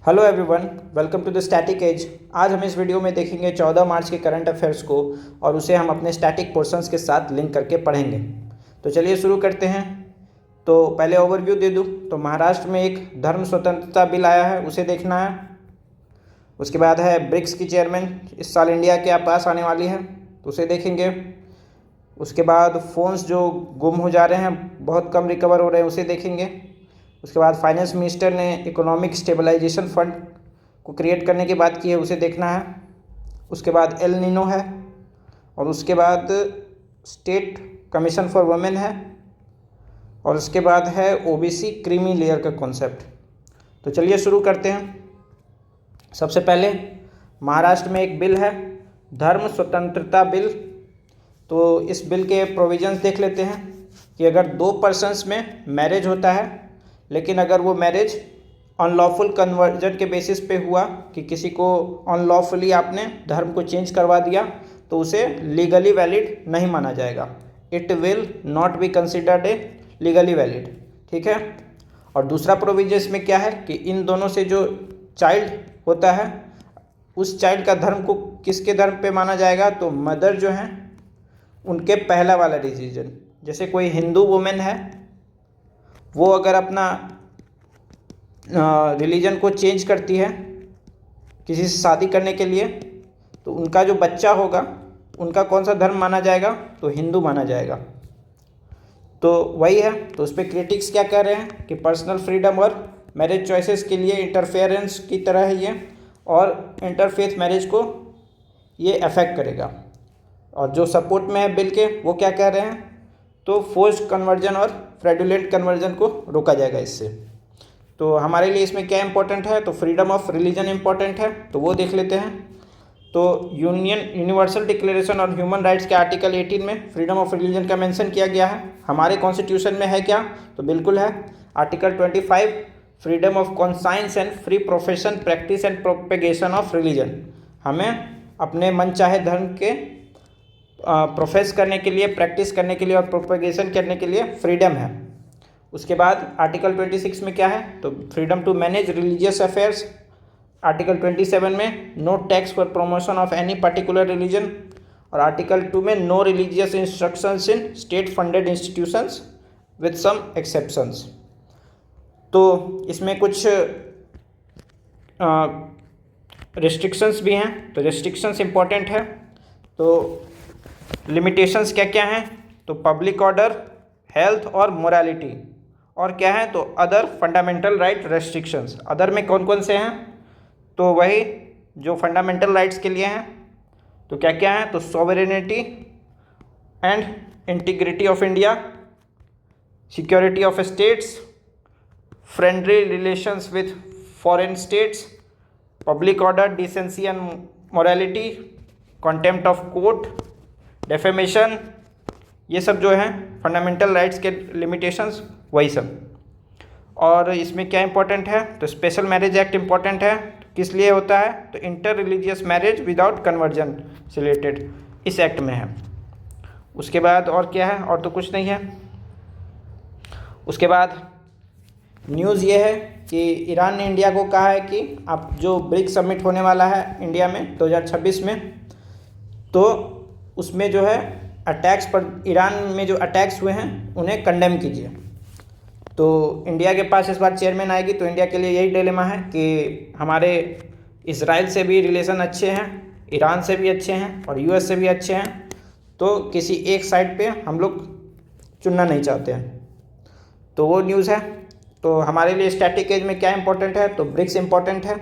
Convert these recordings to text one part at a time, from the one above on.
Hello everyone, welcome to the static age. आज हम इस वीडियो में देखेंगे 14 मार्च के करंट अफेयर्स को और उसे हम अपने स्टैटिक पोर्शंस के साथ लिंक करके पढ़ेंगे। तो चलिए शुरू करते हैं। तो पहले ओवरव्यू दे दूं तो महाराष्ट्र में एक धर्म स्वतंत्रता बिल आया है, उसे देखना है। उसके बाद है ब्रिक्स की चेयरमैन इस साल इंडिया के पास आने वाली है, तो उसे देखेंगे। उसके बाद फ़ोन्स जो गुम हो जा रहे हैं, बहुत कम रिकवर हो रहे हैं, उसे देखेंगे। उसके बाद फाइनेंस मिनिस्टर ने इकोनॉमिक स्टेबलाइजेशन फंड को क्रिएट करने की बात की है, उसे देखना है। उसके बाद एल नीनो है और उसके बाद स्टेट कमीशन फॉर वुमेन है और उसके बाद है ओबीसी क्रीमी लेयर का कॉन्सेप्ट। तो चलिए शुरू करते हैं। सबसे पहले महाराष्ट्र में एक बिल है, धर्म स्वतंत्रता बिल। तो इस बिल के प्रोविजंस देख लेते हैं कि अगर दो पर्सन्स में मैरिज होता है, लेकिन अगर वो मैरिज अनलॉफुल कन्वर्जन के बेसिस पे हुआ कि किसी को अनलॉफुली आपने धर्म को चेंज करवा दिया, तो उसे लीगली वैलिड नहीं माना जाएगा। It will not be considered a legally valid, ठीक है। और दूसरा प्रोविजन इसमें क्या है कि इन दोनों से जो चाइल्ड होता है, उस चाइल्ड का धर्म को किसके धर्म पे माना जाएगा, तो मदर जो हैं उनके पहला वाला डिसीजन। जैसे कोई हिंदू वुमेन है, वो अगर अपना रिलीजन को चेंज करती है किसी से शादी करने के लिए, तो उनका जो बच्चा होगा उनका कौन सा धर्म माना जाएगा, तो हिंदू माना जाएगा। तो वही है। तो उस पर क्रिटिक्स क्या कह रहे हैं कि पर्सनल फ्रीडम और मैरिज चॉइसेस के लिए इंटरफेरेंस की तरह है ये, और इंटरफेथ मैरिज को ये अफेक्ट करेगा। और जो सपोर्ट में है बिल के, वो क्या कह रहे हैं, तो फोर्स्ड कन्वर्जन और फ्रैडुलेंट कन्वर्जन को रोका जाएगा इससे। तो हमारे लिए इसमें क्या इंपॉर्टेंट है, तो फ्रीडम ऑफ रिलीजन इंपॉर्टेंट है, तो वो देख लेते हैं। तो यूनिवर्सल डिक्लेरेशन और ह्यूमन राइट्स के आर्टिकल 18 में फ्रीडम ऑफ रिलीजन का मेंशन किया गया है। हमारे कॉन्स्टिट्यूशन में है क्या, तो बिल्कुल है। Article 25 freedom of conscience and free profession practice and propagation of religion. हमें अपने मन चाहे धर्म के प्रोफेस करने के लिए, प्रैक्टिस करने के लिए और प्रोपेगेशन करने के लिए फ्रीडम है। उसके बाद आर्टिकल 26 में क्या है, तो freedom to manage religious affairs. Article 27 में no tax for promotion of any particular religion. और आर्टिकल 2 में no religious instructions in state funded institutions with some exceptions. तो इसमें कुछ रिस्ट्रिक्शंस भी हैं, तो रिस्ट्रिक्शंस इंपॉर्टेंट है। तो लिमिटेशंस क्या क्या हैं, तो पब्लिक ऑर्डर, हेल्थ और मोरालिटी। और क्या है, तो other fundamental right restrictions. Other में कौन कौन से हैं, तो वही जो फंडामेंटल राइट्स के लिए हैं। तो क्या क्या है, तो sovereignty and integrity of India, security of states, friendly relations with foreign states, public order, decency and morality, contempt of court, defamation. ये सब जो हैं फंडामेंटल राइट्स के लिमिटेशंस, वही सब। और इसमें क्या इंपॉर्टेंट है, तो स्पेशल मैरिज एक्ट इंपॉर्टेंट है। किस लिए होता है, तो inter religious marriage without conversion से रिलेटेड इस एक्ट में है। उसके बाद और क्या है, और तो कुछ नहीं है। उसके बाद न्यूज़ ये है कि ईरान ने इंडिया को कहा है कि अब जो ब्रिक्स समिट होने वाला है इंडिया में 2026 में, तो उसमें जो है अटैक्स पर, ईरान में जो अटैक्स हुए हैं उन्हें कंडेम कीजिए। तो इंडिया के पास इस बार चेयरमैन आएगी, तो इंडिया के लिए यही डिलेमा है कि हमारे इजराइल से भी रिलेशन अच्छे हैं, ईरान से भी अच्छे हैं और यूएस से भी अच्छे हैं। तो किसी एक साइड पे हम लोग चुनना नहीं चाहते हैं। तो वो न्यूज़ है। तो हमारे लिए स्टैटिक एज में क्या इंपॉर्टेंट है, तो ब्रिक्स इंपॉर्टेंट है।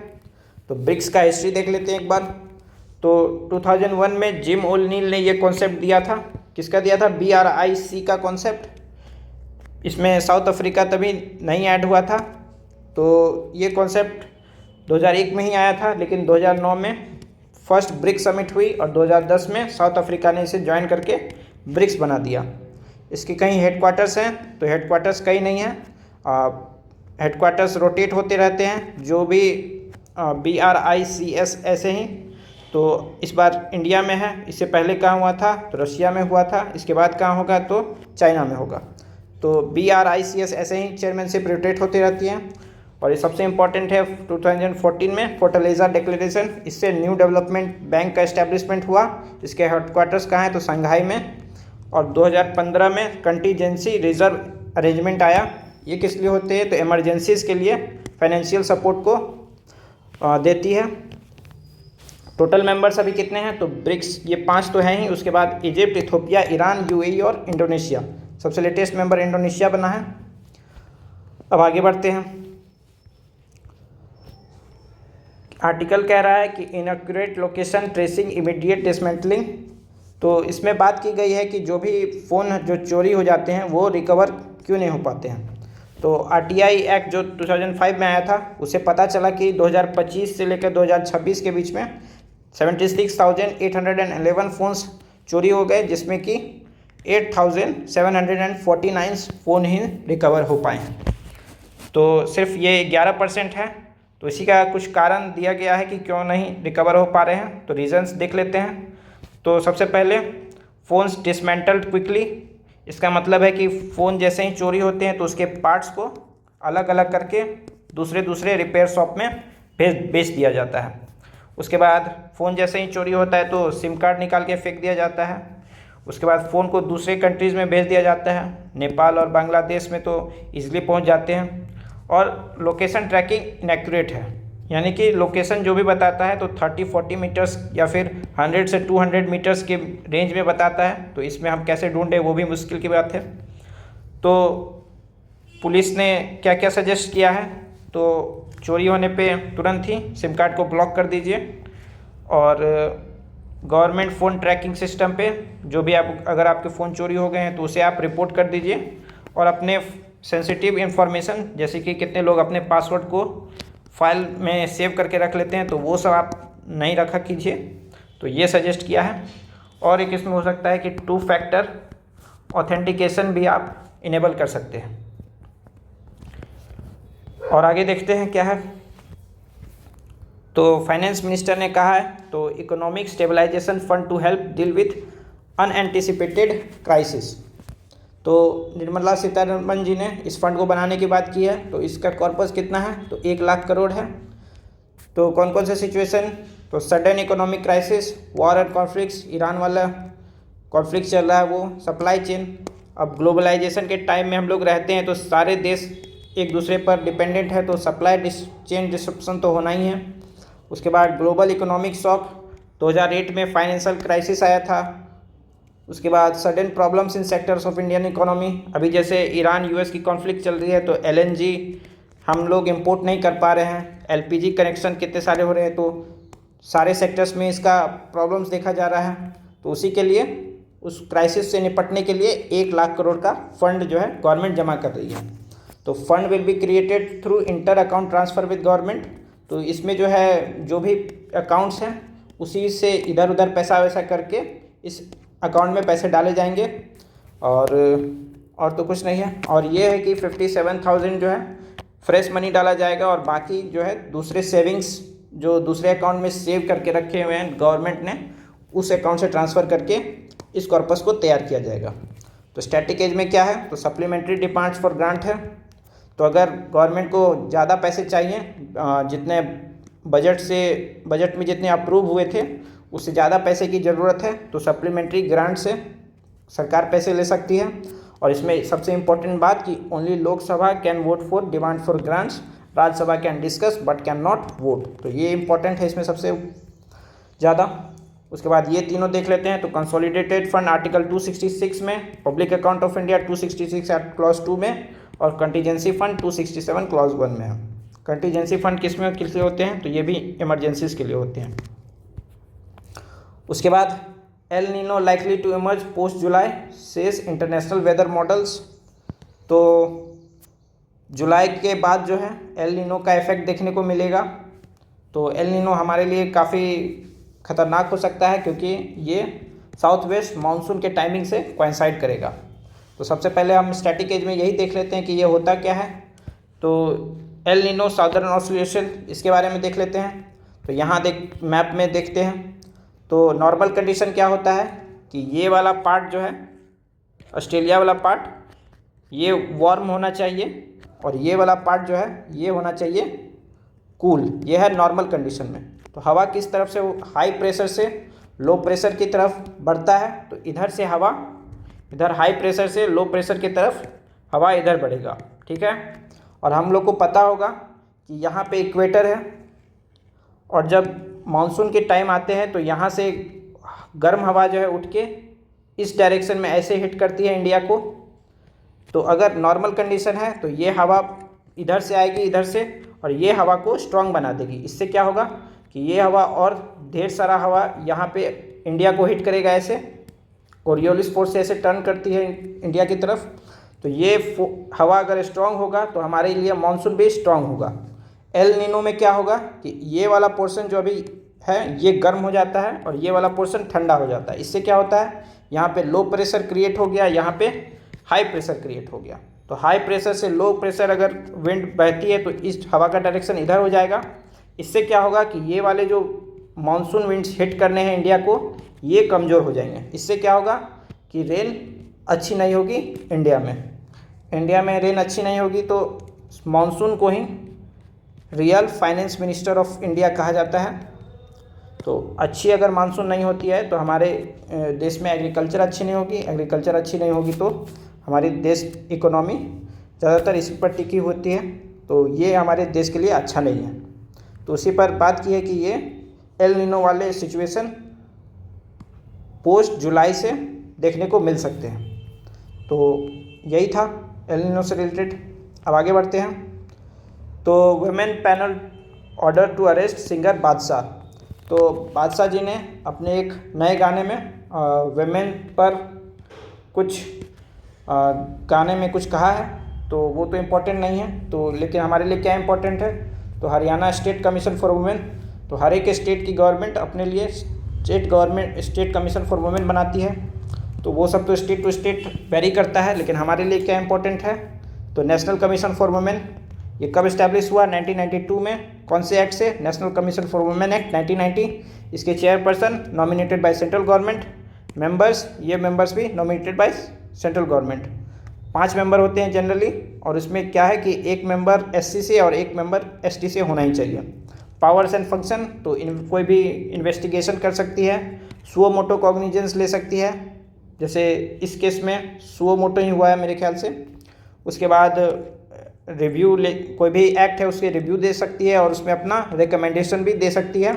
तो ब्रिक्स का हिस्ट्री देख लेते हैं एक बार। तो 2001 में जिम ओ'नील ने ये कॉन्सेप्ट दिया था। किसका दिया था, BRIC का कॉन्सेप्ट। इसमें साउथ अफ्रीका तभी नहीं ऐड हुआ था। तो ये कॉन्सेप्ट 2001 में ही आया था, लेकिन 2009 में फर्स्ट ब्रिक्स समिट हुई और 2010 में साउथ अफ्रीका ने इसे ज्वाइन करके ब्रिक्स बना दिया। इसके कई हेडक्वार्टर्स हैं, तो हेडक्वार्टर्स कहीं नहीं है, हेडक्वार्टर्स रोटेट होते रहते हैं, जो भी BRICS ऐसे ही। तो इस बार इंडिया में है, इससे पहले कहाँ हुआ था, तो रशिया में हुआ था, इसके बाद कहाँ होगा, तो चाइना में होगा। तो BRICS ऐसे ही चेयरमैनशिप रोटेट होती रहती हैं। और ये सबसे इम्पॉर्टेंट है 2014 में फोर्टलेजा डिक्लेरेशन, इससे न्यू डेवलपमेंट बैंक का इस्टेब्लिशमेंट हुआ। इसके हेडक्वार्टर्स कहाँ है तो शंघाई में। और 2015 में कंटीजेंसी रिजर्व अरेंजमेंट आया। ये किस लिए होते हैं तो इमरजेंसीज के लिए फाइनेंशियल सपोर्ट को देती है। टोटल मेंबर्स अभी कितने हैं तो ब्रिक्स ये 5 तो हैं ही, उसके बाद इजिप्ट, इथोपिया, ईरान, यूएई और इंडोनेशिया। सबसे लेटेस्ट मेंबर इंडोनेशिया बना है। अब आगे बढ़ते हैं। आर्टिकल कह रहा है कि inaccurate location tracing immediate dismantling. तो इसमें बात की गई है कि जो भी फ़ोन जो चोरी हो जाते हैं वो रिकवर क्यों नहीं हो पाते हैं। तो आरटीआई एक्ट जो 2005 में आया था उससे पता चला कि 2025 से लेकर 2026 के बीच में 76,811 फ़ोन्स चोरी हो गए, जिसमें कि 8,749 फ़ोन ही रिकवर हो पाए हैं। तो सिर्फ ये 11% है। तो इसी का कुछ कारण दिया गया है कि क्यों नहीं रिकवर हो पा रहे हैं। तो रीजंस देख लेते हैं। तो सबसे पहले फ़ोन्स डिसमेंटल्ड क्विकली। इसका मतलब है कि फ़ोन जैसे ही चोरी होते हैं तो उसके पार्ट्स को अलग अलग करके दूसरे रिपेयर शॉप में बेच दिया जाता है। उसके बाद फ़ोन जैसे ही चोरी होता है तो सिम कार्ड निकाल के फेंक दिया जाता है। उसके बाद फ़ोन को दूसरे कंट्रीज़ में भेज दिया जाता है। नेपाल और बांग्लादेश में तो ईज़िली पहुंच जाते हैं। और लोकेशन ट्रैकिंग इनएक्यूरेट है, यानी कि लोकेशन जो भी बताता है तो 30-40 मीटर्स या फिर 100 से 200 मीटर्स के रेंज में बताता है। तो इसमें हम कैसे ढूंढें वो भी मुश्किल की बात है। तो पुलिस ने क्या क्या सजेस्ट किया है तो चोरी होने पे तुरंत ही सिम कार्ड को ब्लॉक कर दीजिए। और गवर्नमेंट फ़ोन ट्रैकिंग सिस्टम पे जो भी अगर आपके फ़ोन चोरी हो गए हैं तो उसे आप रिपोर्ट कर दीजिए। और अपने सेंसिटिव इन्फॉर्मेशन जैसे कि कितने लोग अपने पासवर्ड को फाइल में सेव करके रख लेते हैं तो वो सब आप नहीं रखा कीजिए। तो ये सजेस्ट किया है। और एक इसमें हो सकता है कि 2 फैक्टर ऑथेंटिकेशन भी आप इनेबल कर सकते हैं। और आगे देखते हैं क्या है। तो फाइनेंस मिनिस्टर ने कहा है तो economic stabilisation fund to help deal with unanticipated crisis. तो निर्मला सीतारमण जी ने इस फंड को बनाने की बात की है। तो इसका कॉर्पस कितना है तो 1 लाख करोड़ है। तो कौन कौन से सिचुएशन तो sudden economic crisis, war and conflicts, Iran वाला कॉन्फ्लिक्ट चल रहा है वो, सप्लाई चेन। अब ग्लोबलाइजेशन के टाइम में हम लोग रहते हैं तो सारे देश एक दूसरे पर डिपेंडेंट है तो सप्लाई चेन डिस्ट्रप्शन तो होना ही है। उसके बाद ग्लोबल इकोनॉमिक शॉक, 2008 में फाइनेंशियल क्राइसिस आया था। उसके बाद sudden problems in sectors of Indian economy. अभी जैसे ईरान यूएस की कॉन्फ्लिक्ट चल रही है तो एलएनजी हम लोग इंपोर्ट नहीं कर पा रहे हैं। एलपीजी कनेक्शन कितने सारे हो रहे हैं तो सारे सेक्टर्स में इसका प्रॉब्लम्स देखा जा रहा है। तो उसी के लिए उस क्राइसिस से निपटने के लिए 1 लाख करोड़ का फंड जो है गवर्नमेंट जमा कर रही है। तो fund will be created through enter account transfer with government. तो इसमें जो है जो भी अकाउंट्स हैं उसी से इधर उधर पैसा वैसा करके इस अकाउंट में पैसे डाले जाएंगे। और तो कुछ नहीं है। और ये है कि 57,000 जो है फ्रेश मनी डाला जाएगा और बाकी जो है दूसरे सेविंग्स जो दूसरे अकाउंट में सेव करके रखे हुए हैं गवर्नमेंट ने उस अकाउंट से ट्रांसफ़र करके इस कॉर्पस को तैयार किया जाएगा। तो स्टैटिक एज में क्या है तो सप्लीमेंट्री डिमांड्स फॉर ग्रांट है। तो अगर गवर्नमेंट को ज़्यादा पैसे चाहिए जितने बजट में जितने अप्रूव हुए थे उससे ज़्यादा पैसे की ज़रूरत है तो सप्लीमेंट्री ग्रांट से सरकार पैसे ले सकती है। और इसमें सबसे इम्पोर्टेंट बात कि only Lok Sabha can vote for demand for grants, Rajya Sabha can discuss but can not vote. तो ये इम्पोर्टेंट है इसमें सबसे ज़्यादा। उसके बाद ये तीनों देख लेते हैं। तो कंसोलिडेटेड फंड आर्टिकल 266 में, public account of India 266 clause 2 में और कंटीजेंसी फंड 267 क्लॉज 1 में है। कंटीजेंसी फंड किस लिए होते हैं तो ये भी इमरजेंसीज के लिए होते हैं। उसके बाद El Nino likely to emerge post July says international weather models. तो जुलाई के बाद जो है एल नीनो का इफेक्ट देखने को मिलेगा। तो एल नीनो हमारे लिए काफ़ी ख़तरनाक हो सकता है क्योंकि ये साउथ वेस्ट मानसून के टाइमिंग से कोइंसाइड करेगा। तो सबसे पहले हम स्टैटिक एज में यही देख लेते हैं कि ये होता क्या है। तो एल नीनो साउदर्न ऑस्ट्रेलिया इसके बारे में देख लेते हैं। तो यहाँ मैप में देखते हैं। तो नॉर्मल कंडीशन क्या होता है कि ये वाला पार्ट जो है ऑस्ट्रेलिया वाला पार्ट ये वार्म होना चाहिए और ये वाला पार्ट जो है ये होना चाहिए कूल। ये है नॉर्मल कंडीशन में। तो हवा किस तरफ से हाई प्रेशर से लो प्रेशर की तरफ बढ़ता है, तो इधर से हवा, इधर हाई प्रेशर से लो प्रेशर की तरफ हवा इधर बढ़ेगा, ठीक है। और हम लोग को पता होगा कि यहाँ पे इक्वेटर है और जब मानसून के टाइम आते हैं तो यहाँ से गर्म हवा जो है उठ के इस डायरेक्शन में ऐसे हिट करती है इंडिया को। तो अगर नॉर्मल कंडीशन है तो ये हवा इधर से आएगी, इधर से, और ये हवा को स्ट्रॉन्ग बना देगी। इससे क्या होगा कि ये हवा और ढेर सारा हवा यहाँ पे इंडिया को हिट करेगा, ऐसे कोरियोलिस फोर्स से ऐसे टर्न करती है इंडिया की तरफ। तो ये हवा अगर स्ट्रॉन्ग होगा तो हमारे लिए मानसून भी स्ट्रॉन्ग होगा। एल नीनो में क्या होगा कि ये वाला पोर्शन जो अभी है ये गर्म हो जाता है और ये वाला पोर्शन ठंडा हो जाता है। इससे क्या होता है, यहाँ पे लो प्रेशर क्रिएट हो गया, यहाँ पे हाई प्रेशर क्रिएट हो गया। तो हाई प्रेशर से लो प्रेशर अगर विंड बहती है तो इस हवा का डायरेक्शन इधर हो जाएगा। इससे क्या होगा कि ये वाले जो मानसून विंड्स हिट करने हैं इंडिया को, ये कमज़ोर हो जाएंगे। इससे क्या होगा कि रेन अच्छी नहीं होगी इंडिया में रेन अच्छी नहीं होगी। तो मानसून को ही real finance minister of India कहा जाता है। तो अच्छी अगर मानसून नहीं होती है तो हमारे देश में एग्रीकल्चर अच्छी नहीं होगी, एग्रीकल्चर अच्छी नहीं होगी तो हमारी देश इकोनॉमी ज़्यादातर इसी पर टिकी होती है। तो ये हमारे देश के लिए अच्छा नहीं है। तो उसी पर बात की है कि ये एल नीनो वाले सिचुएशन पोस्ट जुलाई से देखने को मिल सकते हैं। तो यही था एल नीनो से रिलेटेड। अब आगे बढ़ते हैं। तो women panel order to arrest singer Badshah. तो बादशाह जी ने अपने एक नए गाने में वुमेन पर कुछ गाने में कुछ कहा है, तो वो तो इम्पोर्टेंट नहीं है। तो लेकिन हमारे लिए क्या इम्पोर्टेंट है, तो Haryana state commission for women, तो हर एक स्टेट की गवर्नमेंट अपने लिए स्टेट कमीशन फॉर वुमेन बनाती है। तो वो सब तो स्टेट टू स्टेट वेरी करता है, लेकिन हमारे लिए क्या इम्पोर्टेंट है, तो नेशनल कमीशन फॉर वुमेन ये कब इस्टेब्लिश हुआ, 1992 में। कौन से एक्ट से, national commission for women act 1990। इसके chairperson nominated by central government, members, ये मेंबर्स भी nominated by central government. 5 member होते हैं जनरली, और इसमें क्या है कि एक मेंबर एससी से और एक मेंबर एसटी से होना ही चाहिए। पावर्स एंड फंक्शन, तो कोई भी इन्वेस्टिगेशन कर सकती है, सुओ मोटो कॉग्निजेंस ले सकती है, जैसे इस केस में सुओ मोटो ही हुआ है मेरे ख्याल से। उसके बाद रिव्यू कोई भी एक्ट है उसके रिव्यू दे सकती है और उसमें अपना रिकमेंडेशन भी दे सकती है।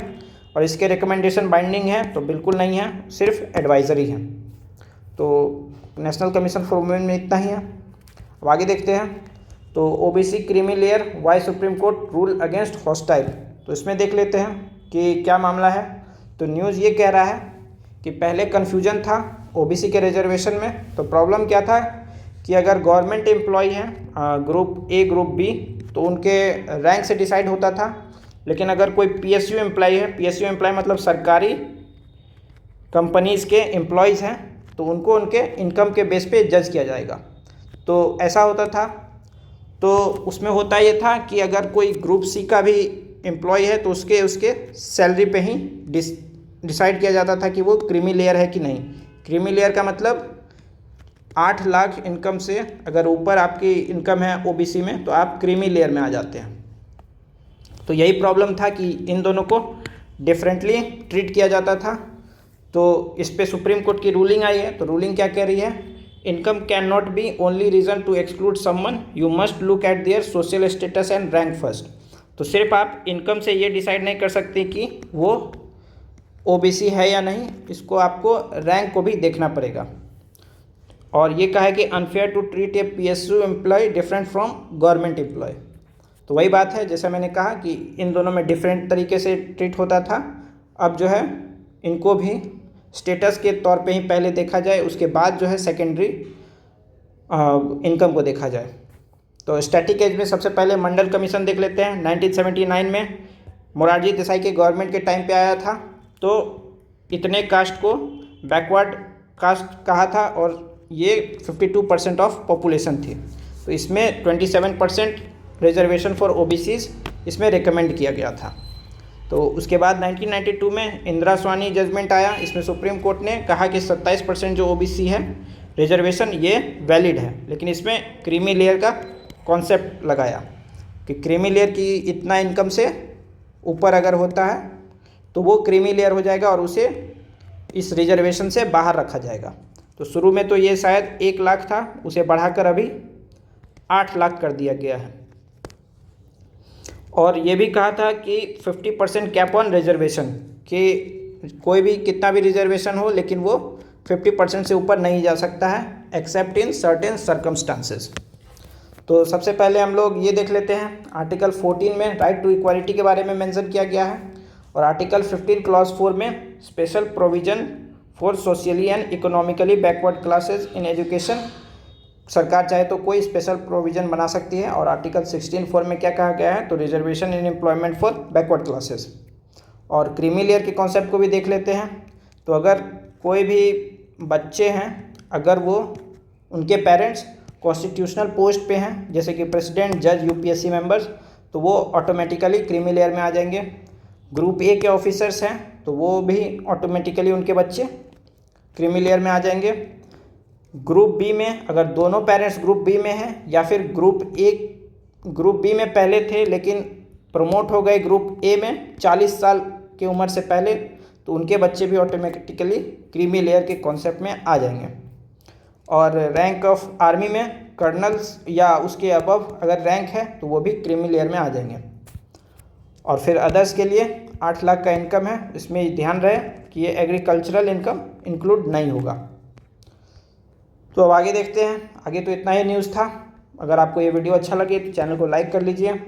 और इसके रिकमेंडेशन बाइंडिंग है तो बिल्कुल नहीं है, सिर्फ एडवाइजरी है। तो नेशनल कमीशन फॉर वुमेन में इतना ही है। अब आगे देखते हैं। तो OBC creamy layer why Supreme Court rule against hostile, तो इसमें देख लेते हैं कि क्या मामला है। तो न्यूज़ ये कह रहा है कि पहले कन्फ्यूजन था ओबीसी के रिजर्वेशन में। तो प्रॉब्लम क्या था कि अगर गवर्नमेंट एम्प्लॉय हैं ग्रुप ए ग्रुप बी तो उनके रैंक से डिसाइड होता था, लेकिन अगर कोई पीएसयू एम्प्लॉय है, पीएसयू एम्प्लॉय मतलब सरकारी कंपनीज़ के एम्प्लॉयज़ हैं, तो उनको उनके इनकम के बेस पे जज किया जाएगा। तो ऐसा होता था। तो उसमें होता ये था कि अगर कोई ग्रुप सी का भी एम्प्लॉय है तो उसके सैलरी पे ही डिसाइड किया जाता था कि वो क्रीमी लेयर है कि नहीं। क्रीमी लेयर का मतलब 8 लाख इनकम से अगर ऊपर आपकी इनकम है ओबीसी में तो आप क्रीमी लेयर में आ जाते हैं। तो यही प्रॉब्लम था कि इन दोनों को डिफरेंटली ट्रीट किया जाता था। तो इस पे सुप्रीम कोर्ट की रूलिंग आई है। तो रूलिंग क्या कह रही है, income can not be only reason to exclude someone, you must look at their social status and rank first. तो सिर्फ आप इनकम से ये डिसाइड नहीं कर सकते कि वो ओबीसी है या नहीं, इसको आपको रैंक को भी देखना पड़ेगा। और ये कहा है कि unfair to treat a PSU employee different from government employee. तो वही बात है, जैसा मैंने कहा कि इन दोनों में डिफरेंट तरीके से ट्रीट होता था। अब जो है इनको भी स्टेटस के तौर पे ही पहले देखा जाए, उसके बाद जो है सेकेंडरी इनकम को देखा जाए। तो स्टैटिक एज में सबसे पहले मंडल कमीशन देख लेते हैं। 1979 में मोरारजी देसाई के गवर्नमेंट के टाइम पे आया था। तो इतने कास्ट को बैकवर्ड कास्ट कहा था और ये 52% ऑफ पॉपुलेशन थी। तो इसमें 27% रिजर्वेशन फॉर ओबीसीज इसमें रिकमेंड किया गया था। तो उसके बाद 1992 में इंदिरा स्वानी जजमेंट आया। इसमें सुप्रीम कोर्ट ने कहा कि 27% जो ओबीसी है रिजर्वेशन ये वैलिड है, लेकिन इसमें क्रीमी लेयर का कॉन्सेप्ट लगाया कि क्रीमी लेयर की इतना इनकम से ऊपर अगर होता है तो वो क्रीमी लेयर हो जाएगा और उसे इस रिजर्वेशन से बाहर रखा जाएगा। तो शुरू में तो ये शायद 1 लाख था, उसे बढ़ाकर अभी 8 लाख कर दिया गया है। और ये भी कहा था कि 50% कैप ऑन रिजर्वेशन, कि कोई भी कितना भी रिजर्वेशन हो लेकिन वो 50% से ऊपर नहीं जा सकता है एक्सेप्ट इन सर्टेन सर्कमस्टांसेस। तो सबसे पहले हम लोग ये देख लेते हैं, आर्टिकल 14 में राइट टू इक्वालिटी के बारे में मेंशन किया गया है और आर्टिकल 15 क्लॉज 4 में special provision for socially and economically backward classes in education. सरकार चाहे तो कोई स्पेशल प्रोविज़न बना सकती है। और आर्टिकल 16(4) में क्या कहा गया है, तो reservation in employment for backward classes. और क्रीमी लेयर के कॉन्सेप्ट को भी देख लेते हैं। तो अगर कोई भी बच्चे हैं, अगर वो उनके पेरेंट्स कॉन्स्टिट्यूशनल पोस्ट पे हैं जैसे कि प्रेसिडेंट, जज, यूपीएससी मेंबर्स, तो वो ऑटोमेटिकली क्रीमी लेयर में आ जाएंगे। ग्रुप ए के ऑफिसर्स हैं तो वो भी ऑटोमेटिकली उनके बच्चे क्रीमी लेयर में आ जाएंगे। ग्रुप बी में अगर दोनों पेरेंट्स ग्रुप बी में हैं या फिर ग्रुप बी में पहले थे लेकिन प्रमोट हो गए ग्रुप ए में 40 साल की उम्र से पहले, तो उनके बच्चे भी ऑटोमेटिकली क्रीमी लेयर के कॉन्सेप्ट में आ जाएंगे। और रैंक ऑफ आर्मी में कर्नल्स या उसके अबव अगर रैंक है तो वो भी क्रीमी लेयर में आ जाएंगे। और फिर अदर्स के लिए 8 लाख का इनकम है, इसमें ध्यान रहे कि ये एग्रीकल्चरल इनकम इंक्लूड नहीं होगा। तो अब आगे देखते हैं। आगे तो इतना ही न्यूज़ था। अगर आपको ये वीडियो अच्छा लगे तो चैनल को लाइक कर लीजिए।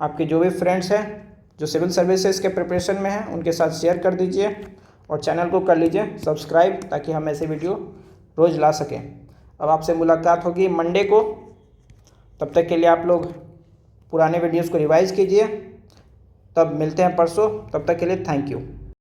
आपके जो भी फ्रेंड्स हैं जो सिविल सर्विसेज के प्रिपरेशन में हैं उनके साथ शेयर कर दीजिए और चैनल को कर लीजिए सब्सक्राइब, ताकि हम ऐसे वीडियो रोज़ ला सकें। अब आपसे मुलाकात होगी मंडे को। तब तक के लिए आप लोग पुराने वीडियोज़ को रिवाइज़ कीजिए। तब मिलते हैं परसों। तब तक के लिए थैंक यू।